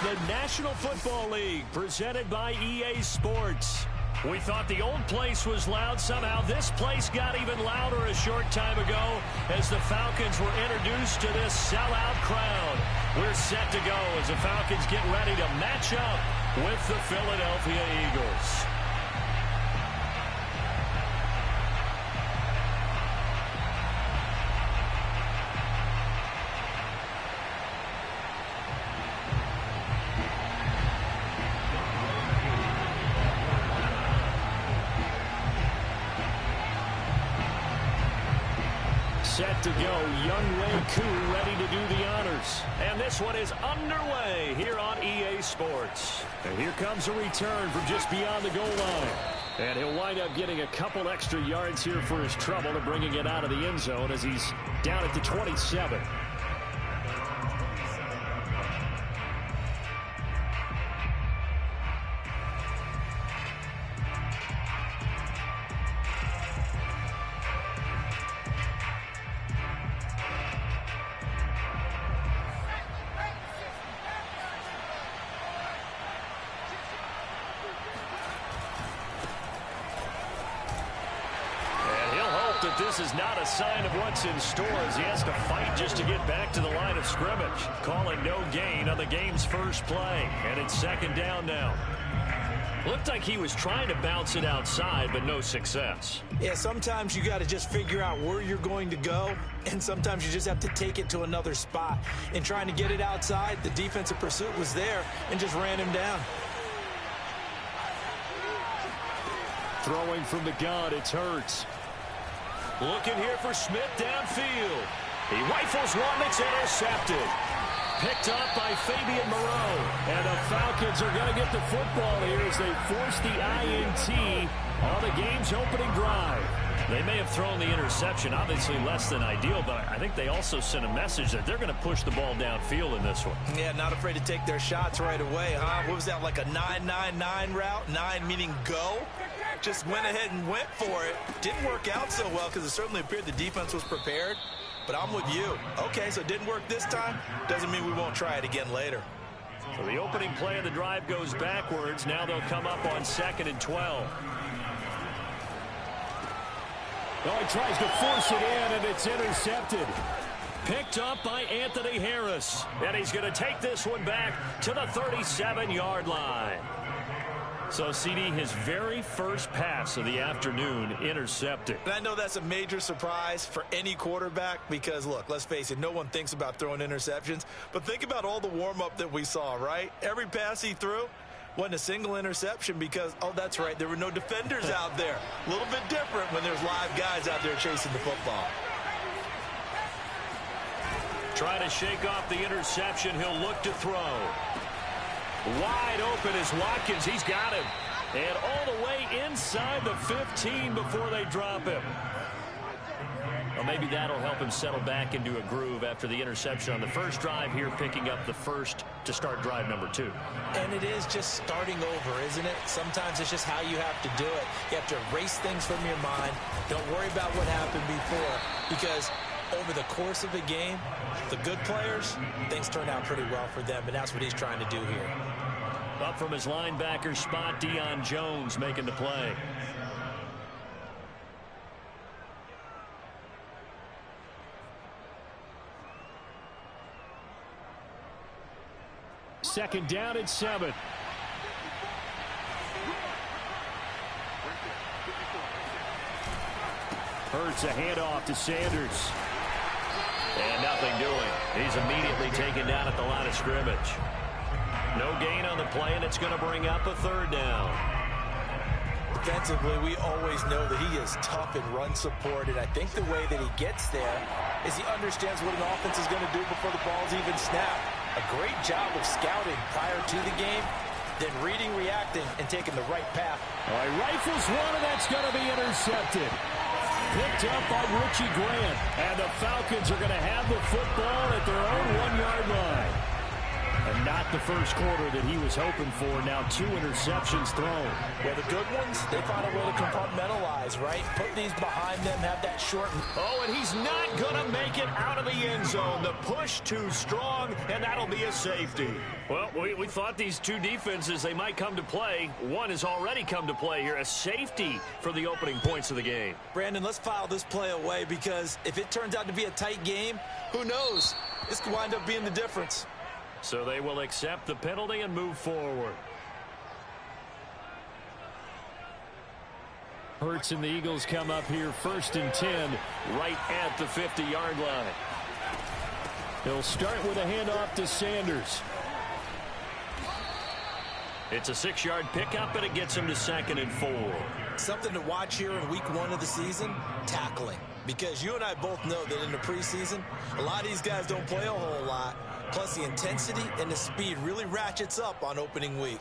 the National Football League, presented by EA Sports. We thought the old place was loud. Somehow this place got even louder a short time ago as the Falcons were introduced to this sellout crowd. We're set to go as the Falcons get ready to match up with the Philadelphia Eagles. Set to go, Younghoe Koo ready to do the honors. And this one is underway here on EA Sports. And here comes a return from just beyond the goal line. And he'll wind up getting a couple extra yards here for his trouble and bringing it out of the end zone as he's down at the 27. That this is not a sign of what's in store as he has to fight just to get back to the line of scrimmage. Calling no gain on the game's first play, and it's second down now. Looked like he was trying to bounce it outside, but no success. Yeah, sometimes you got to just figure out where you're going to go, and sometimes you just have to take it to another spot. In trying to get it outside, the defensive pursuit was there and just ran him down. Throwing from the gun, it's Hurts. Looking here for Smith downfield. He rifles one that's intercepted. Picked up by Fabian Moreau. And the Falcons are going to get the football here as they force the INT on the game's opening drive. They may have thrown the interception, obviously less than ideal, but I think they also sent a message that they're going to push the ball downfield in this one. Yeah, not afraid to take their shots right away, huh? What was that, like a 9-9-9 route? 9 meaning go? Just went ahead and went for it. Didn't work out so well because it certainly appeared the defense was prepared. But I'm with you. Okay, so it didn't work this time. Doesn't mean we won't try it again later. So the opening play of the drive goes backwards. Now they'll come up on 2nd and 12. Oh, he tries to force it in, and it's intercepted. Picked up by Anthony Harris. And he's going to take this one back to the 37-yard line. So, CD, his very first pass of the afternoon intercepted. And I know that's a major surprise for any quarterback because, look, let's face it, no one thinks about throwing interceptions. But think about all the warm-up that we saw, right? Every pass he threw wasn't a single interception because, oh, that's right, there were no defenders out there. A little bit different when there's live guys out there chasing the football. Trying to shake off the interception. He'll look to throw. Wide open is Watkins. He's got him. And all the way inside the 15 before they drop him. Well, maybe that'll help him settle back into a groove after the interception on the first drive here, picking up the first to start drive number 2. And it is just starting over, isn't it? Sometimes it's just how you have to do it. You have to erase things from your mind. Don't worry about what happened before because over the course of a game, the good players, things turn out pretty well for them, and that's what he's trying to do here. Up from his linebacker spot, Deion Jones making the play. Second down and 7. Hurts a handoff to Sanders. And nothing doing. He's immediately taken down at the line of scrimmage. No gain on the play, and it's going to bring up a 3rd down. Defensively, we always know that he is tough in run support, and I think the way that he gets there is he understands what an offense is going to do before the ball's even snapped. A great job of scouting prior to the game, then reading, reacting, and taking the right path. All right, rifles one, and that's going to be intercepted. Picked up by Richie Grant. And the Falcons are going to have the football at their own 1-yard line. And not the first quarter that he was hoping for. Now 2 interceptions thrown. Well, the good ones, they find a way to compartmentalize, right? Put these behind them, have that short. Oh, and he's not going to make it out of the end zone. The push too strong, and that'll be a safety. Well, we thought these two defenses, they might come to play. One has already come to play here. A safety for the opening points of the game. Brandon, let's file this play away because if it turns out to be a tight game, who knows? This could wind up being the difference. So they will accept the penalty and move forward. Hurts and the Eagles come up here 1st and 10 right at the 50-yard line. They'll start with a handoff to Sanders. It's a 6-yard pickup, and it gets him to 2nd and 4. Something to watch here in week 1 of the season, tackling. Because you and I both know that in the preseason, a lot of these guys don't play a whole lot. Plus, the intensity and the speed really ratchets up on opening week.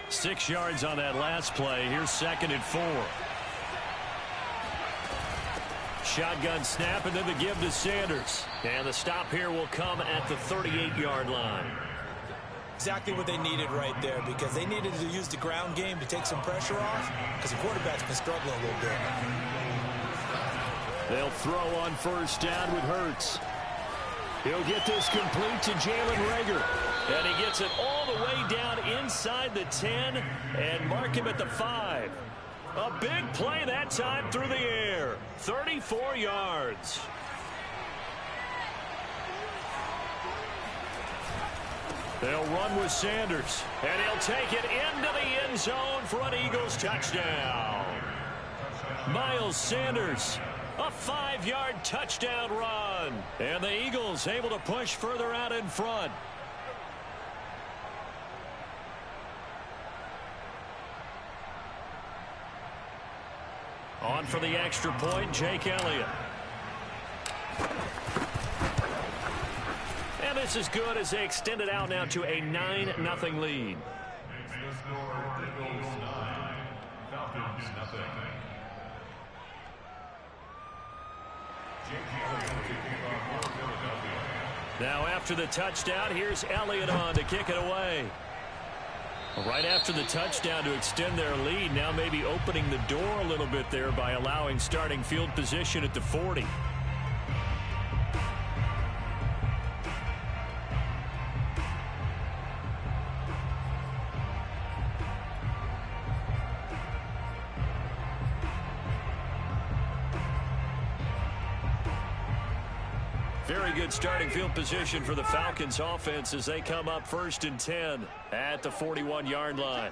6 yards on that last play. Here's 2nd and 4. Shotgun snap, and then the give to Sanders. And the stop here will come at the 38-yard line. Exactly what they needed right there, because they needed to use the ground game to take some pressure off, because the quarterback's been struggling a little bit. They'll throw on 1st down with Hurts. He'll get this complete to Jalen Reagor. And he gets it all the way down inside the 10 and mark him at the 5. A big play that time through the air. 34 yards. They'll run with Sanders. And he'll take it into the end zone for an Eagles touchdown. Miles Sanders. A 5-yard touchdown run. And the Eagles able to push further out in front. On for the extra point, Jake Elliott. And this is good as they extend it out now to a 9-0 lead. Now after the touchdown, here's Elliott on to kick it away. Right after the touchdown to extend their lead, now maybe opening the door a little bit there by allowing starting field position at the 40. Very good starting field position for the Falcons offense as they come up 1st and 10 at the 41-yard line.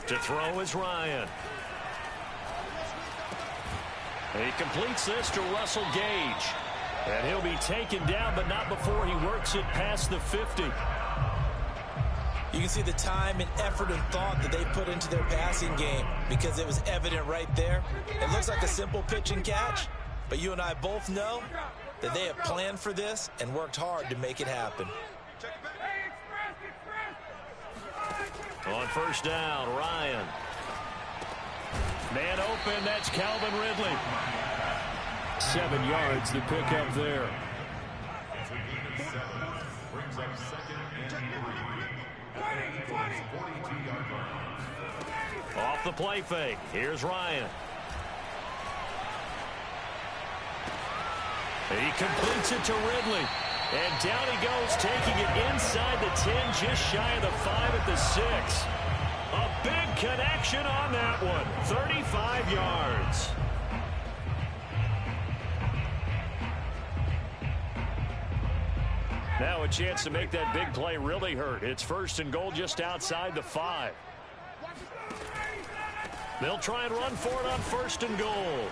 To throw is Ryan. He completes this to Russell Gage. And he'll be taken down, but not before he works it past the 50. You can see the time and effort and thought that they put into their passing game because it was evident right there. It looks like a simple pitch and catch, but you and I both know that they have planned for this and worked hard to make it happen. On 1st down, Ryan. Man open, that's Calvin Ridley. 7 yards to pick up there. Brings up 2nd and 3. Off the play fake. Here's Ryan. He completes it to Ridley. And down he goes, taking it inside the 10, just shy of the 5 at the 6. A big connection on that one. 35 yards. Now a chance to make that big play really hurt. It's 1st and goal just outside the 5. They'll try and run for it on 1st and goal.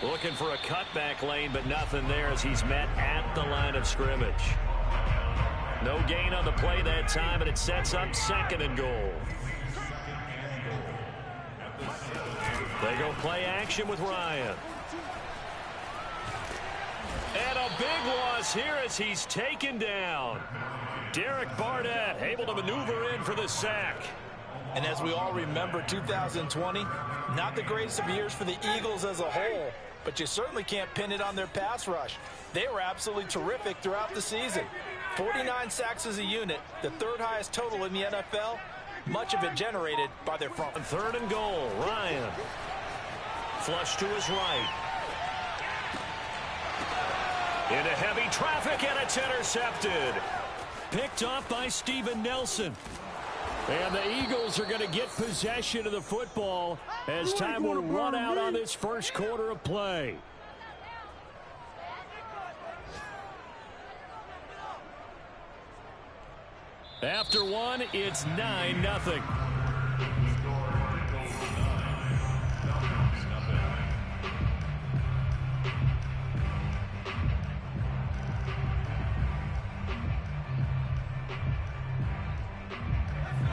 Looking for a cutback lane, but nothing there as he's met at the line of scrimmage. No gain on the play that time, and it sets up 2nd and goal. They go play action with Ryan. And a big loss here as he's taken down. Derek Barnett able to maneuver in for the sack. And as we all remember, 2020, not the greatest of years for the Eagles as a whole. but you certainly can't pin it on their pass rush. They were absolutely terrific throughout the season. 49 sacks as a unit, the third highest total in the NFL, much of it generated by their front. Third and goal, Ryan. Flush to his right. Into heavy traffic, and it's intercepted. Picked off by Steven Nelson. And the Eagles are going to get possession of the football as time will run out on this first quarter of play. After one, it's 9-0.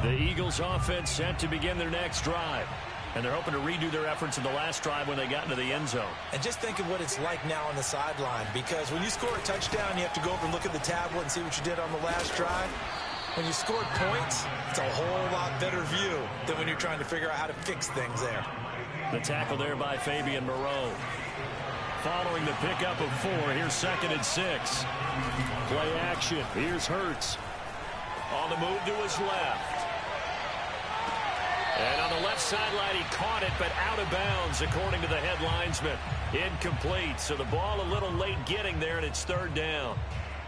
The Eagles offense set to begin their next drive. And they're hoping to redo their efforts in the last drive when they got into the end zone. And just think of what it's like now on the sideline, because when you score a touchdown, you have to go over and look at the tablet and see what you did on the last drive. When you scored points, it's a whole lot better view than when you're trying to figure out how to fix things there. The tackle there by Fabian Moreau. Following the pickup of 4, here's 2nd and 6. Play action. Here's Hurts. On the move to his left. And on the left sideline, he caught it, but out of bounds, according to the head linesman. Incomplete, so the ball a little late getting there, and it's 3rd down.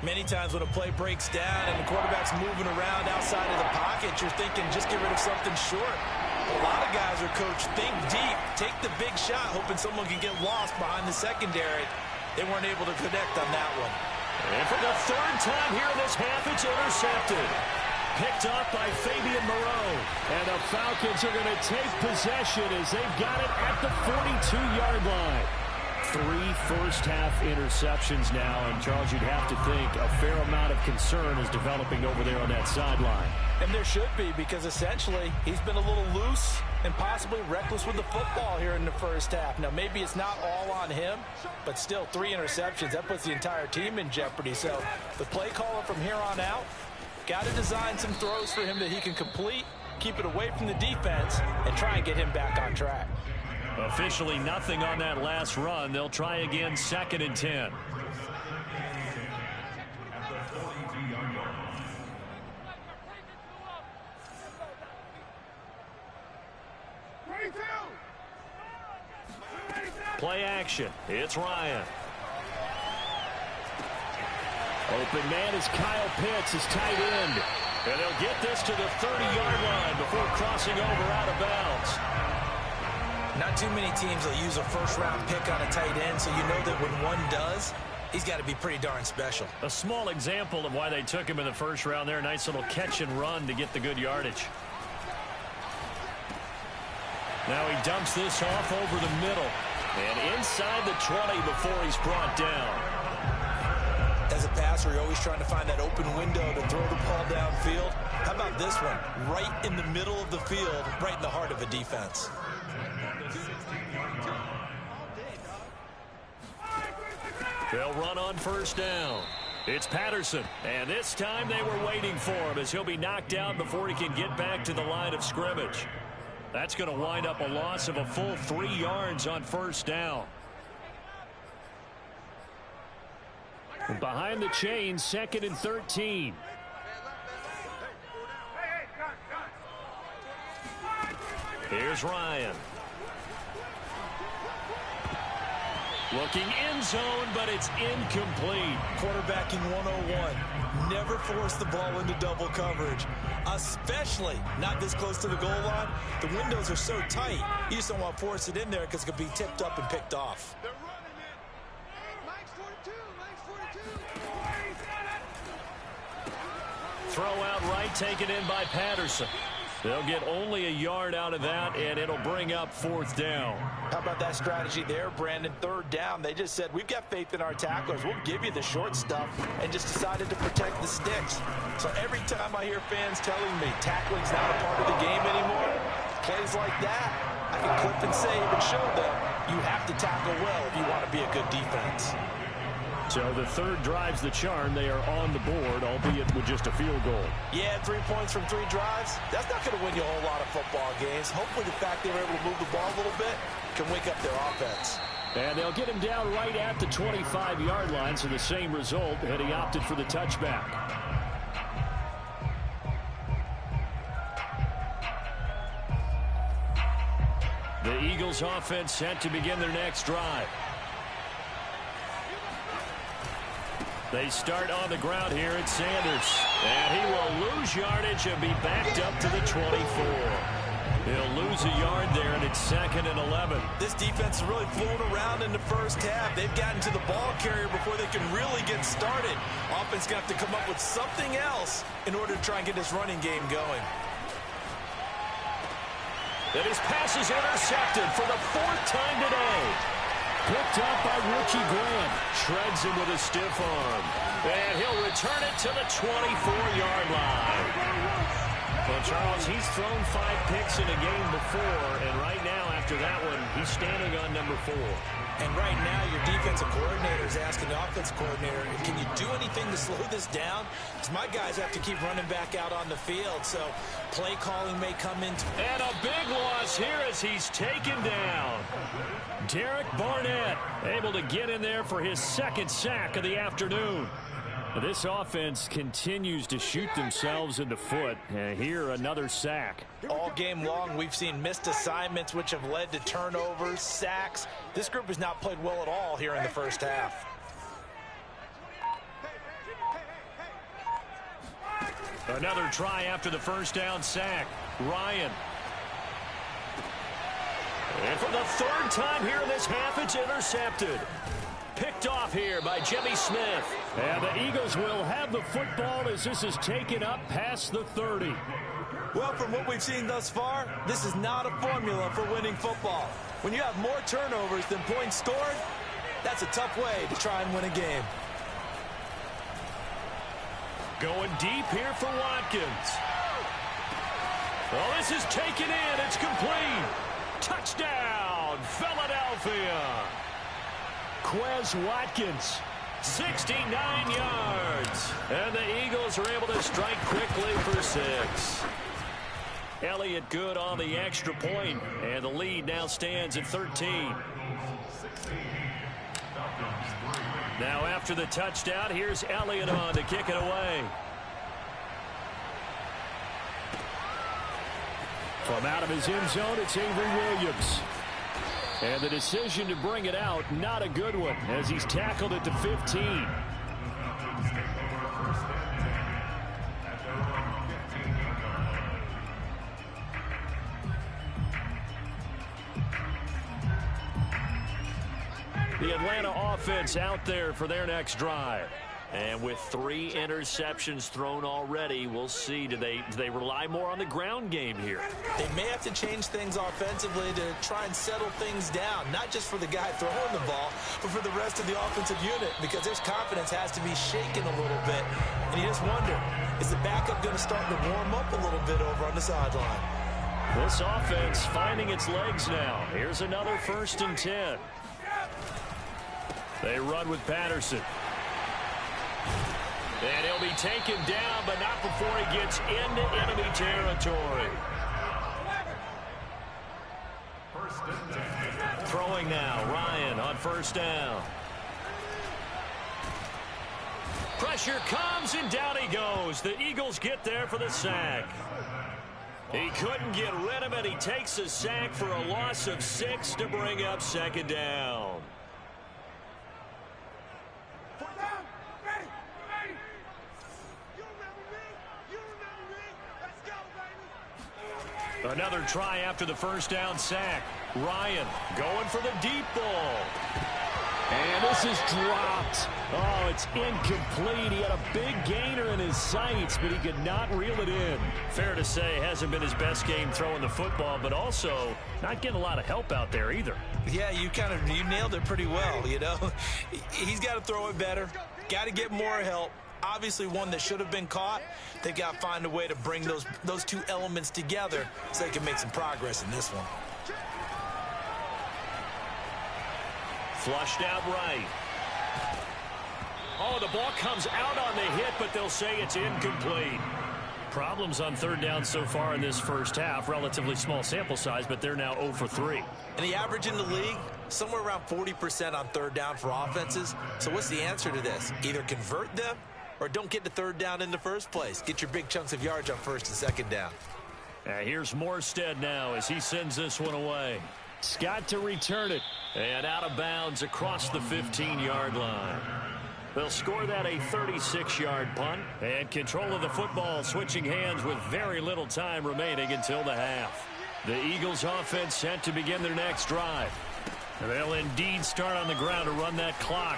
Many times when a play breaks down and the quarterback's moving around outside of the pocket, you're thinking just get rid of something short. But a lot of guys are coached, think deep, take the big shot, hoping someone can get lost behind the secondary. They weren't able to connect on that one. And for the 3rd time here in this half, it's intercepted. Picked up by Fabian Moreau. And the Falcons are going to take possession as they've got it at the 42-yard line. 3 first-half interceptions now, and Charles, you'd have to think a fair amount of concern is developing over there on that sideline. And there should be, because essentially he's been a little loose and possibly reckless with the football here in the first half. Now, maybe it's not all on him, but still 3 interceptions. That puts the entire team in jeopardy. So the play caller from here on out got to design some throws for him that he can complete, keep it away from the defense, and try and get him back on track. Officially nothing on that last run. They'll try again, 2nd and 10. Play action. It's Ryan. Open man is Kyle Pitts, his tight end. And they'll get this to the 30-yard line before crossing over out of bounds. Not too many teams will use a first-round pick on a tight end, so you know that when one does, he's got to be pretty darn special. A small example of why they took him in the first round there. Nice little catch and run to get the good yardage. Now he dumps this off over the middle. And inside the 20 before he's brought down. As a passer, you're always trying to find that open window to throw the ball downfield. How about this one? Right in the middle of the field, right in the heart of a defense. They'll run on first down. It's Patterson, and this time they were waiting for him as he'll be knocked out before he can get back to the line of scrimmage. That's going to wind up a loss of a full 3 yards on first down. Behind the chains, 2nd and 13. Here's Ryan. Looking end zone, but it's incomplete. Quarterbacking 101. Never force the ball into double coverage, especially not this close to the goal line. The windows are so tight, you just don't want to force it in there because it could be tipped up and picked off. Throw out right, taken in by Patterson. They'll get only a yard out of that, and it'll bring up 4th down. How about that strategy there, Brandon? 3rd down. They just said, we've got faith in our tacklers. We'll give you the short stuff, and just decided to protect the sticks. So every time I hear fans telling me tackling's not a part of the game anymore, plays like that, I can clip and save and show them you have to tackle well if you want to be a good defense. So the 3rd drives the charm. They are on the board, albeit with just a field goal. Yeah, 3 points from 3 drives. That's not going to win you a whole lot of football games. Hopefully the fact they were able to move the ball a little bit can wake up their offense. And they'll get him down right at the 25-yard line, so the same result, and he opted for the touchback. The Eagles offense set to begin their next drive. They start on the ground here at Sanders. And he will lose yardage and be backed up to the 24. He'll lose a yard there, and it's 2nd and 11. This defense is really flown around in the first half. They've gotten to the ball carrier before they can really get started. Offense going to have to come up with something else in order to try and get this running game going. And his pass is intercepted for the 4th time today. Picked up by Richie Graham. Shreds him with a stiff arm. And he'll return it to the 24-yard line. Well, Charles, he's thrown 5 picks in a game before, and right now, after that one, he's standing on number 4. And right now, your defensive coordinator is asking the offensive coordinator, can you do anything to slow this down? Because my guys have to keep running back out on the field, so play calling may come into. And a big loss here as he's taken down. Derek Barnett able to get in there for his 2nd sack of the afternoon. This offense continues to shoot themselves in the foot. Here, another sack. All game long, we've seen missed assignments, which have led to turnovers, sacks. This group has not played well at all here in the first half. Another try after the first down sack. Ryan. And for the 3rd time here in this half, it's intercepted. Picked off here by Jimmy Smith. And the Eagles will have the football as this is taken up past the 30. Well, from what we've seen thus far, this is not a formula for winning football. When you have more turnovers than points scored, that's a tough way to try and win a game. Going deep here for Watkins. Well, this is taken in. It's complete. Touchdown, Philadelphia. Quez Watkins, 69 yards. And the Eagles are able to strike quickly for 6. Elliott good on the extra point, and the lead now stands at 13. Now after the touchdown, here's Elliott on to kick it away. From out of his end zone, it's Avery Williams. And the decision to bring it out, not a good one, as he's tackled at the 15. The Atlanta offense out there for their next drive. And with 3 interceptions thrown already, we'll see. Do they rely more on the ground game here? They may have to change things offensively to try and settle things down, not just for the guy throwing the ball, but for the rest of the offensive unit, because their confidence has to be shaken a little bit. And you just wonder, is the backup going to start to warm up a little bit over on the sideline? This offense finding its legs now. Here's another 1st and 10. They run with Patterson. And he'll be taken down, but not before he gets into enemy territory. Throwing now, Ryan on 1st down. Pressure comes, and down he goes. The Eagles get there for the sack. He couldn't get rid of it. He takes a sack for a loss of 6 to bring up 2nd down. Another try after the 1st down sack. Ryan going for the deep ball. And this is dropped. Oh, it's incomplete. He had a big gainer in his sights, but he could not reel it in. Fair to say, hasn't been his best game throwing the football, but also not getting a lot of help out there either. Yeah, you nailed it pretty well, you know. He's got to throw it better. Got to get more help. Obviously one that should have been caught. They've got to find a way to bring those 2 elements together so they can make some progress in this one. Flushed out right. Oh, the ball comes out on the hit, but they'll say it's incomplete. Problems on 3rd down so far in this first half. Relatively small sample size, but they're now 0 for 3. And the average in the league, somewhere around 40% on third down for offenses. So what's the answer to this? Either convert them or don't get to third down in the first place. Get your big chunks of yards on first and second down. Here's Morstead now as he sends this one away. Scott to return it. And out of bounds across the 15-yard line. They'll score that a 36-yard punt. And control of the football switching hands with very little time remaining until the half. The Eagles offense set to begin their next drive. They'll indeed start on the ground to run that clock.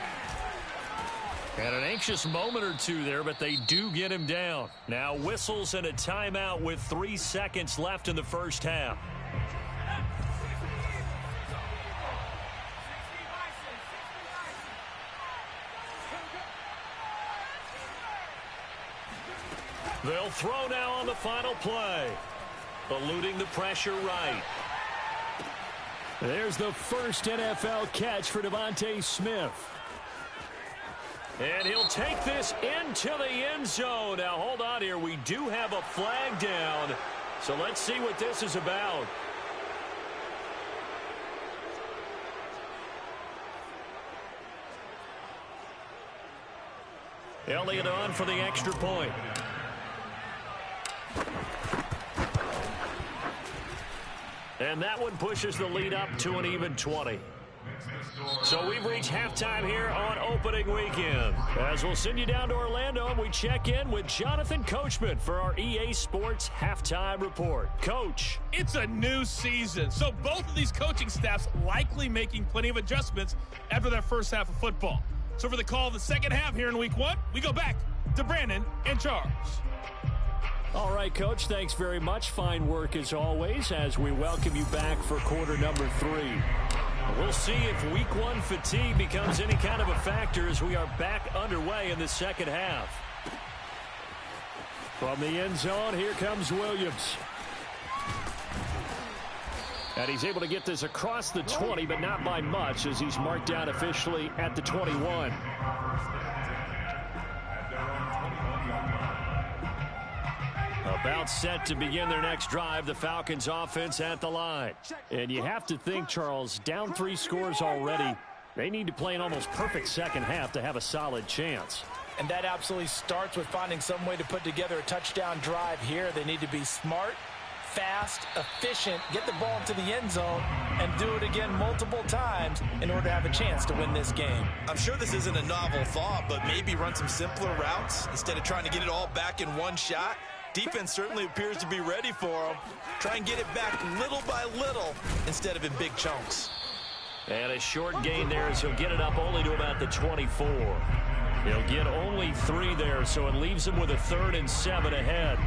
And an anxious moment or two there, but they do get him down. Now whistles and a timeout with 3 seconds left in the first half. They'll throw now on the final play. Eluding the pressure right. There's the first NFL catch for Devontae Smith. And he'll take this into the end zone. Now, hold on here. We do have a flag down. So let's see what this is about. Elliott on for the extra point. And that one pushes the lead up to an even 20. So we've reached halftime here on opening weekend. As we'll send you down to Orlando, and we check in with Jonathan Coachman for our EA Sports Halftime Report. Coach. It's a new season, so both of these coaching staffs likely making plenty of adjustments after their first half of football. So for the call of the second half here in week 1, we go back to Brandon and Charles. All right, Coach, thanks very much. Fine work as always as we welcome you back for quarter number 3. We'll see if week 1 fatigue becomes any kind of a factor as we are back underway in the second half. From the end zone, here comes Williams. And he's able to get this across the 20, but not by much as he's marked down officially at the 21. About set to begin their next drive, the Falcons offense at the line. And you have to think, Charles, down 3 scores already. They need to play an almost perfect second half to have a solid chance. And that absolutely starts with finding some way to put together a touchdown drive here. They need to be smart, fast, efficient, get the ball into the end zone, and do it again multiple times in order to have a chance to win this game. I'm sure this isn't a novel thought, but maybe run some simpler routes instead of trying to get it all back in one shot. Defense certainly appears to be ready for them. Try and get it back little by little instead of in big chunks. And a short gain there as he'll get it up only to about the 24. He'll get only 3 there, so it leaves him with a 3rd and 7 ahead.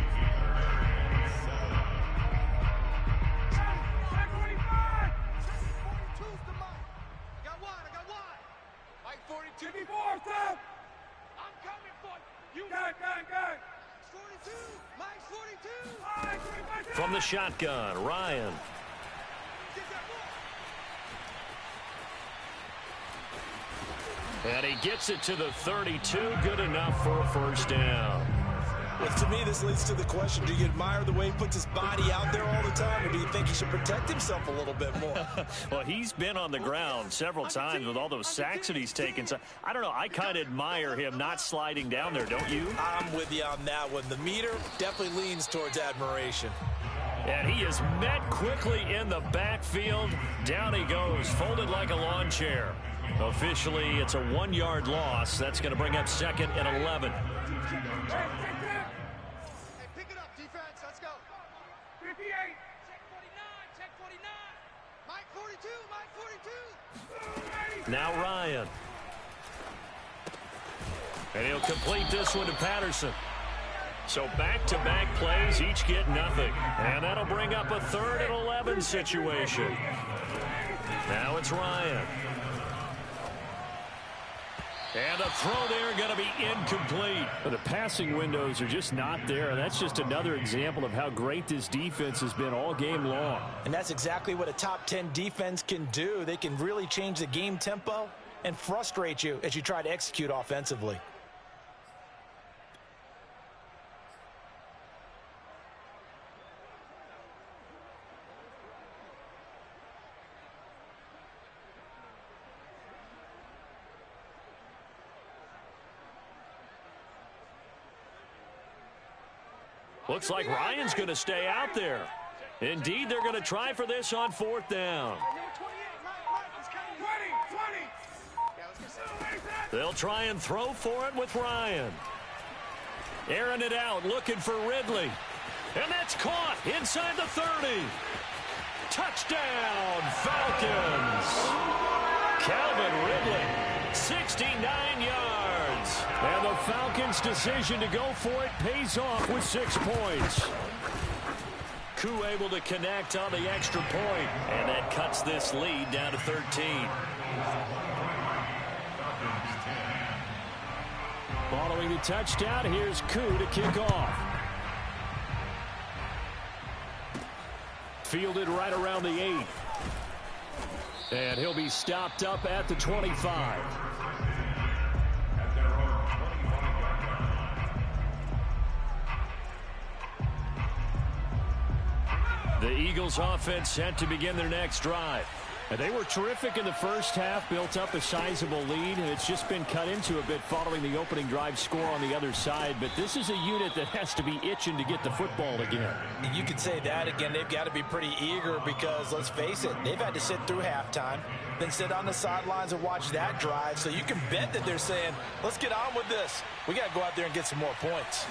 From the shotgun, Ryan. And he gets it to the 32. Good enough for a first down. Well, to me, this leads to the question, do you admire the way he puts his body out there all the time, or do you think he should protect himself a little bit more? Well, he's been on the ground several times with all those sacks that he's taken. So, I don't know. I kind of admire him not sliding down there, don't you? I'm with you on that one. The meter definitely leans towards admiration. And he is met quickly in the backfield. Down he goes, folded like a lawn chair. Officially, it's a 1-yard loss. That's going to bring up 2nd and 11. Now Ryan. And he'll complete this one to Patterson. So back-to-back plays, each get nothing. And that'll bring up a 3rd and 11 situation. Now it's Ryan. And the throw there going to be incomplete. The passing windows are just not there. That's just another example of how great this defense has been all game long. And that's exactly what a top 10 defense can do. They can really change the game tempo and frustrate you as you try to execute offensively. Looks like Ryan's going to stay out there. Indeed, they're going to try for this on 4th down. They'll try and throw for it with Ryan. Airing it out, looking for Ridley. And that's caught inside the 30. Touchdown, Falcons. Calvin Ridley, 69 yards. And the Falcons' decision to go for it pays off with 6 points. Koo able to connect on the extra point. And that cuts this lead down to 13. Following the touchdown, here's Koo to kick off. Fielded right around the 8. And he'll be stopped up at the 25. The Eagles offense set to begin their next drive. And they were terrific in the first half, built up a sizable lead, and it's just been cut into a bit following the opening drive score on the other side. But this is a unit that has to be itching to get the football again. You could say that again. They've got to be pretty eager because, let's face it, they've had to sit through halftime, then sit on the sidelines and watch that drive. So you can bet that they're saying, let's get on with this. We got to go out there and get some more points.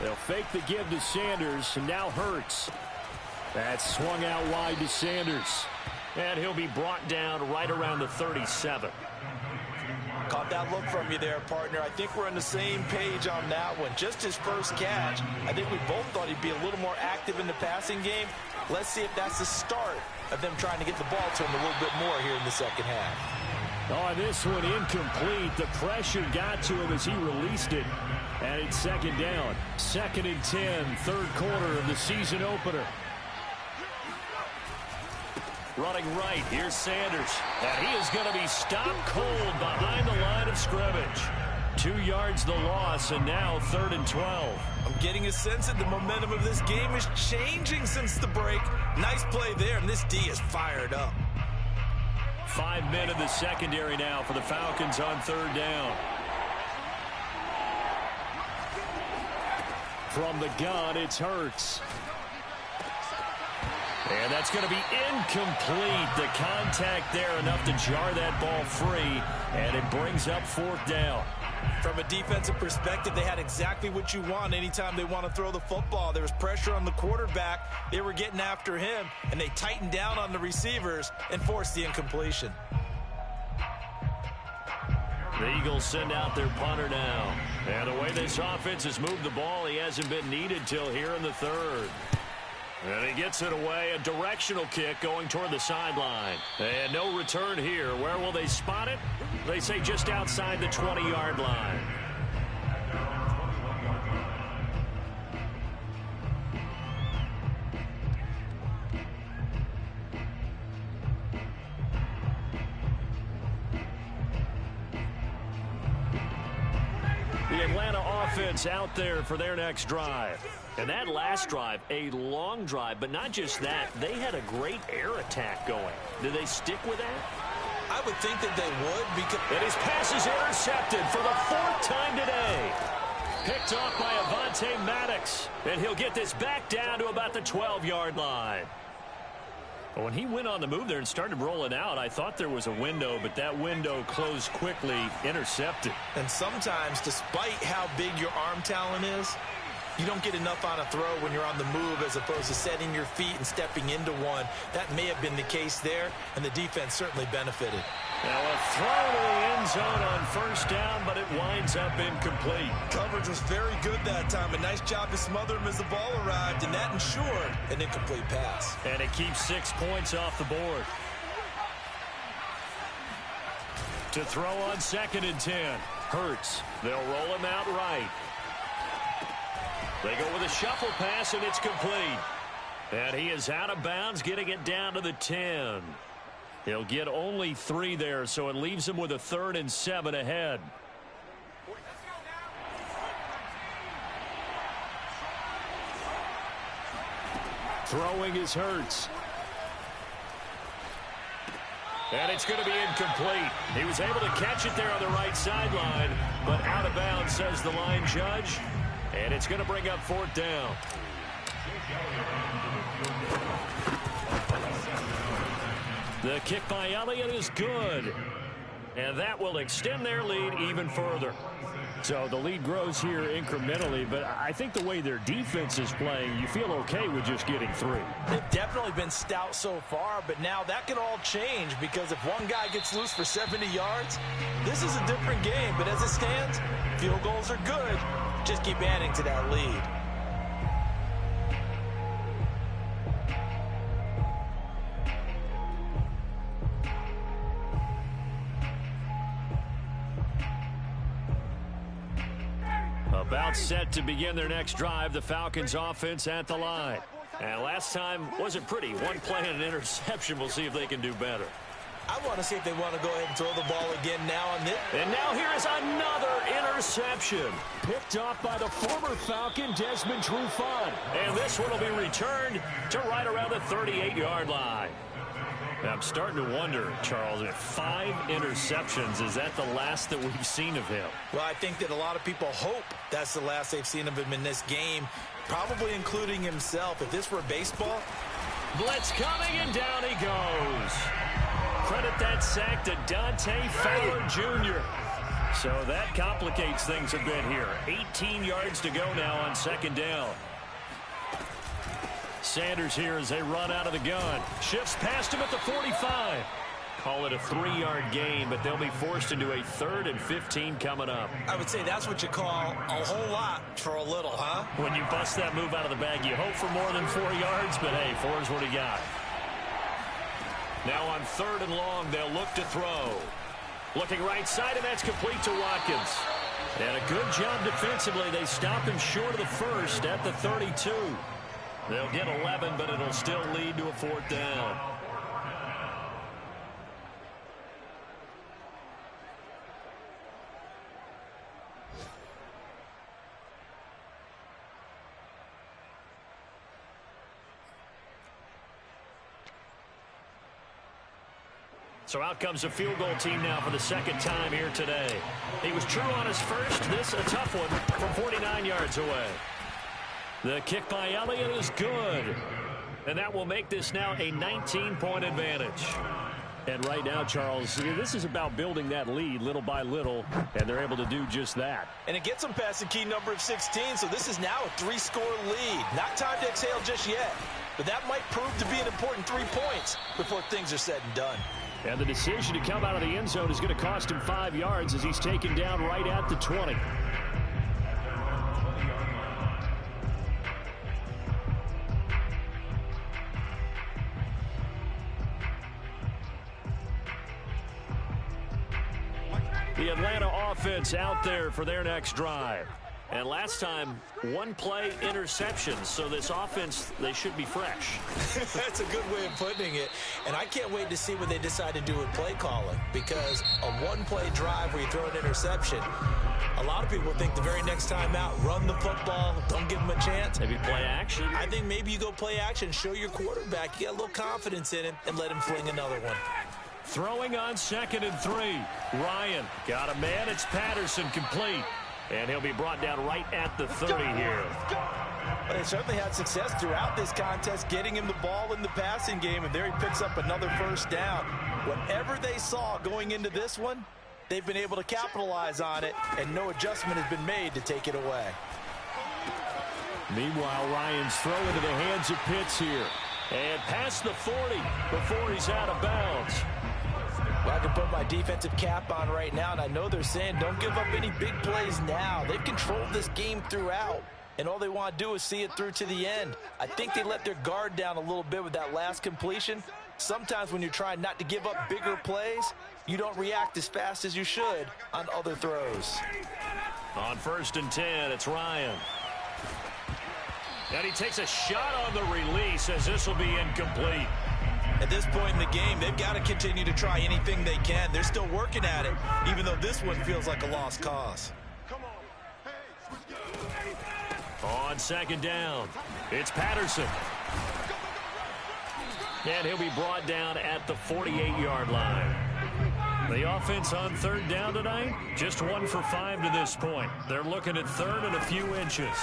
They'll fake the give to Sanders, and now Hurts. That's swung out wide to Sanders. And he'll be brought down right around the 37. Caught that look from you there, partner. I think we're on the same page on that one. Just his first catch. I think we both thought he'd be a little more active in the passing game. Let's see if that's the start of them trying to get the ball to him a little bit more here in the second half. Oh, this one incomplete. The pressure got to him as he released it. And it's 2nd down. 2nd and 10, 3rd quarter of the season opener. Running right, here's Sanders. And he is going to be stopped cold behind the line of scrimmage. 2 yards the loss, and now 3rd and 12. I'm getting a sense that the momentum of this game is changing since the break. Nice play there, and this D is fired up. 5 men in the secondary now for the Falcons on 3rd down. From the gun, it's Hurts. And that's going to be incomplete. The contact there enough to jar that ball free, and it brings up 4th down. From a defensive perspective, they had exactly what you want anytime they want to throw the football. There was pressure on the quarterback. They were getting after him, and they tightened down on the receivers and forced the incompletion. The Eagles send out their punter now. And the way this offense has moved the ball, he hasn't been needed till here in the 3rd. And he gets it away, a directional kick going toward the sideline. And no return here. Where will they spot it? They say just outside the 20-yard line. The Atlanta offense out there for their next drive. And that last drive, a long drive, but not just that. They had a great air attack going. Do they stick with that? I would think that they would because... And his pass is intercepted for the 4th time today. Picked off by Avonte Maddox. And he'll get this back down to about the 12-yard line. Well, when he went on the move there and started rolling out, I thought there was a window, but that window closed quickly, intercepted. And sometimes, despite how big your arm talent is, you don't get enough on a throw when you're on the move as opposed to setting your feet and stepping into one. That may have been the case there, and the defense certainly benefited. Now a throw to the end zone on 1st down, but it winds up incomplete. Coverage was very good that time. A nice job to smother him as the ball arrived, and that ensured an incomplete pass. And it keeps 6 points off the board. To throw on 2nd and 10. Hurts. They'll roll him out right. They go with a shuffle pass, and it's complete. And he is out of bounds, getting it down to the 10. He'll get only 3 there, so it leaves him with a 3rd and 7 ahead. Throwing is Hurts. And it's going to be incomplete. He was able to catch it there on the right sideline, but out of bounds, says the line judge. And it's going to bring up 4th down. The kick by Elliott is good. And that will extend their lead even further. So the lead grows here incrementally, but I think the way their defense is playing, you feel okay with just getting 3. They've definitely been stout so far, but now that can all change because if one guy gets loose for 70 yards, this is a different game. But as it stands, field goals are good. Just keep adding to that lead. About set to begin their next drive, the Falcons offense at the line. And last time wasn't pretty. One play and an interception. We'll see if they can do better. I want to see if they want to go ahead and throw the ball again now on this. And now here is another interception. Picked off by the former Falcon, Desmond Trufant. And this one will be returned to right around the 38-yard line. I'm starting to wonder, Charles, if 5 interceptions, is that the last that we've seen of him? Well, I think that a lot of people hope that's the last they've seen of him in this game, probably including himself. If this were baseball. Blitz coming, and down he goes. Credit that sack to Dante Fowler Jr. So that complicates things a bit here. 18 yards to go now on 2nd down. Sanders here as they run out of the gun. Shifts past him at the 45. Call it a 3-yard gain, but they'll be forced into a 3rd and 15 coming up. I would say that's what you call a whole lot for a little, huh? When you bust that move out of the bag, you hope for more than 4 yards, but hey, 4 is what he got. Now on 3rd and long, they'll look to throw. Looking right side, and that's complete to Watkins. And a good job defensively. They stop him short of the 1st at the 32. They'll get 11, but it'll still lead to a 4th down. So out comes a field goal team now for the 2nd time here today. He was true on his first. This a tough one from 49 yards away. The kick by Elliott is good. And that will make this now a 19-point advantage. And right now, Charles, this is about building that lead little by little, and they're able to do just that. And it gets them past the key number of 16, so this is now a 3-score lead. Not time to exhale just yet, but that might prove to be an important 3 points before things are said and done. And the decision to come out of the end zone is going to cost him 5 yards as he's taken down right at the 20. The Atlanta offense out there for their next drive. And last time, 1-play interception. So this offense, they should be fresh. That's a good way of putting it. And I can't wait to see what they decide to do with play calling. Because a 1-play drive where you throw an interception, a lot of people think the very next time out, run the football, don't give them a chance. Maybe play action. I think maybe you go play action, show your quarterback, you get a little confidence in him, and let him fling another one. Throwing on 2nd and 3. Ryan got a man. It's Patterson complete. And he'll be brought down right at the 30 here. But they certainly had success throughout this contest, getting him the ball in the passing game, and there he picks up another 1st down. Whatever they saw going into this one, they've been able to capitalize on it, and no adjustment has been made to take it away. Meanwhile, Ryan's throw into the hands of Pitts here. And past the 40 before he's out of bounds. Well, I can put my defensive cap on right now, and I know they're saying don't give up any big plays now. They've controlled this game throughout, and all they want to do is see it through to the end. I think they let their guard down a little bit with that last completion. Sometimes when you're trying not to give up bigger plays, you don't react as fast as you should on other throws. On 1st and 10, it's Ryan. And he takes a shot on the release as this will be incomplete. At this point in the game, they've got to continue to try anything they can. They're still working at it, even though this one feels like a lost cause. On 2nd down, it's Patterson. And he'll be brought down at the 48-yard line. The offense on third down tonight, just 1 for 5 to this point. They're looking at third and a few inches.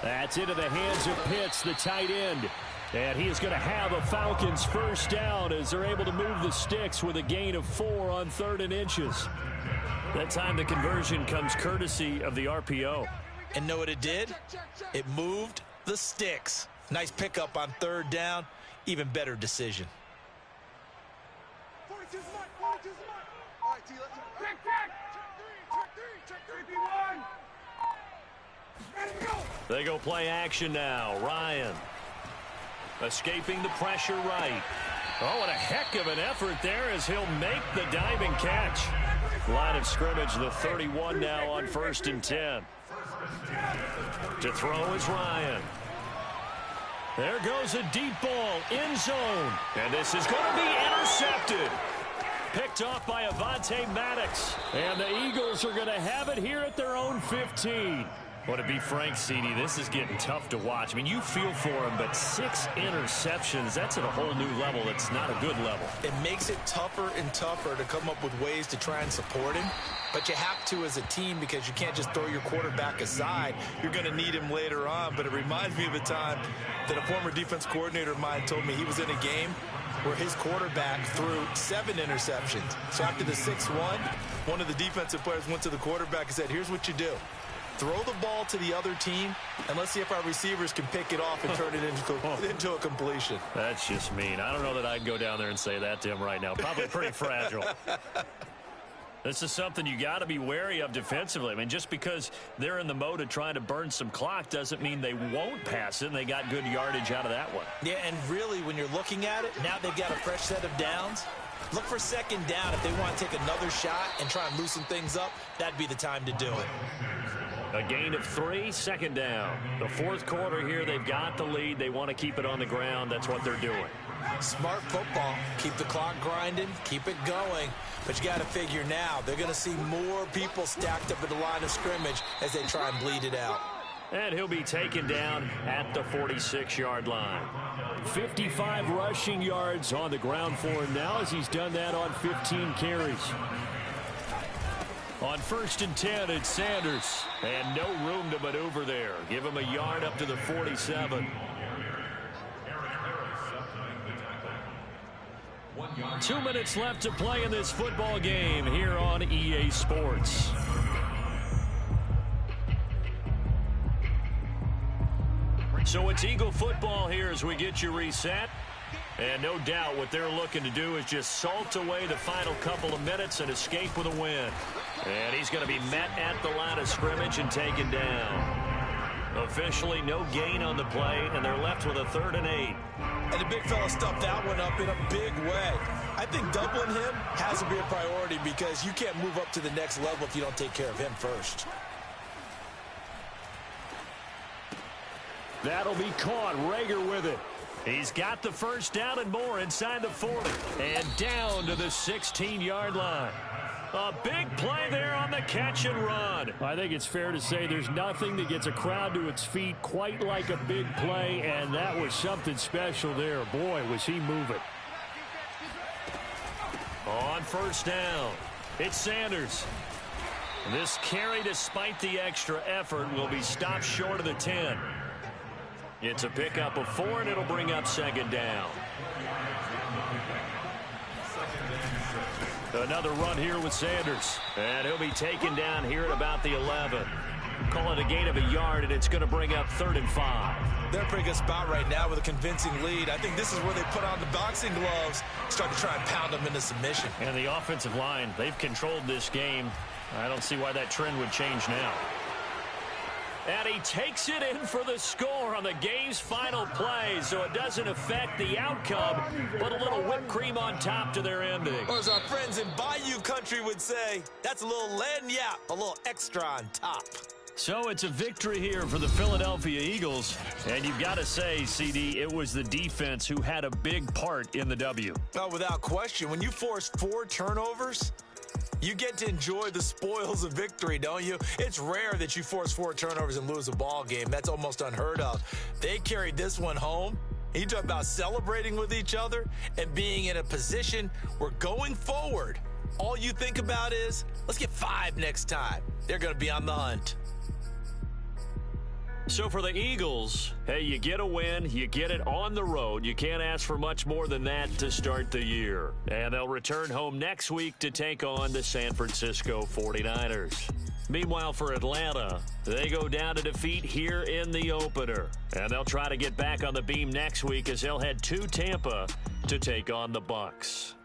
That's into the hands of Pitts, the tight end. And he is going to have a Falcons first down as they're able to move the sticks with a gain of 4 on third and inches. That time the conversion comes courtesy of the RPO. And know what it did? It moved the sticks. Nice pickup on third down. Even better decision. They go play action now. Ryan escaping the pressure right. Oh, what a heck of an effort there as he'll make the diving catch. Line of scrimmage, the 31 now on 1st and 10. To throw is Ryan. There goes a deep ball, end zone. And this is going to be intercepted. Picked off by Avonte Maddox. And the Eagles are going to have it here at their own 15. Well, to be frank, CD, this is getting tough to watch. I mean, you feel for him, but 6 interceptions, that's at a whole new level. It's not a good level. It makes it tougher and tougher to come up with ways to try and support him. But you have to as a team because you can't just throw your quarterback aside. You're going to need him later on. But it reminds me of a time that a former defense coordinator of mine told me he was in a game where his quarterback threw 7 interceptions. So after the 6-1, one of the defensive players went to the quarterback and said, here's what you do. Throw the ball to the other team, and let's see if our receivers can pick it off and turn it into a completion. That's just mean. I don't know that I'd go down there and say that to him right now. Probably pretty fragile. This is something you got to be wary of defensively. I mean, just because they're in the mode of trying to burn some clock doesn't mean they won't pass it, and they got good yardage out of that one. Yeah, and really, when you're looking at it, now they've got a fresh set of downs. Look for second down. If they want to take another shot and try and loosen things up, that'd be the time to do it. A gain of 3, second down. The 4th quarter here, they've got the lead. They want to keep it on the ground. That's what they're doing. Smart football. Keep the clock grinding. Keep it going. But you got to figure now, they're going to see more people stacked up at the line of scrimmage as they try and bleed it out. And he'll be taken down at the 46-yard line. 55 rushing yards on the ground for him now as he's done that on 15 carries. On 1st and 10, it's Sanders. And no room to maneuver there. Give him a yard up to the 47. 2 minutes left to play in this football game here on EA Sports. So it's Eagle football here as we get you reset. And no doubt what they're looking to do is just salt away the final couple of minutes and escape with a win. And he's going to be met at the line of scrimmage and taken down. Officially no gain on the play, and they're left with a 3rd and 8. And the big fella stuffed that one up in a big way. I think doubling him has to be a priority because you can't move up to the next level if you don't take care of him first. That'll be caught. Rager with it. He's got the first down and more inside the 40. And down to the 16-yard line. A big play there on the catch and run. I think it's fair to say there's nothing that gets a crowd to its feet quite like a big play, and that was something special there. Boy, was he moving. On 1st down, it's Sanders. This carry, despite the extra effort, will be stopped short of the 10. It's a pickup of 4, and it'll bring up 2nd down. Another run here with Sanders. And he'll be taken down here at about the 11. Call it a gain of a yard, and it's going to bring up 3rd and 5. They're in a pretty good spot right now with a convincing lead. I think this is where they put on the boxing gloves, start to try and pound them into submission. And the offensive line, they've controlled this game. I don't see why that trend would change now. And he takes it in for the score on the game's final play, so it doesn't affect the outcome, but a little whipped cream on top to their ending. Or as our friends in Bayou Country would say, that's a little lagniappe, a little extra on top. So it's a victory here for the Philadelphia Eagles, and you've got to say, CD, it was the defense who had a big part in the W. Well, without question, when you force 4 turnovers, you get to enjoy the spoils of victory, don't you? It's rare that you force 4 turnovers and lose a ball game. That's almost unheard of. They carried this one home, And you talk about celebrating with each other and being in a position where going forward, all you think about is, let's get 5 next time. They're going to be on the hunt. So for the Eagles, hey, you get a win, you get it on the road. You can't ask for much more than that to start the year. And they'll return home next week to take on the San Francisco 49ers. Meanwhile, for Atlanta, they go down to defeat here in the opener. And they'll try to get back on the beam next week as they'll head to Tampa to take on the Bucs.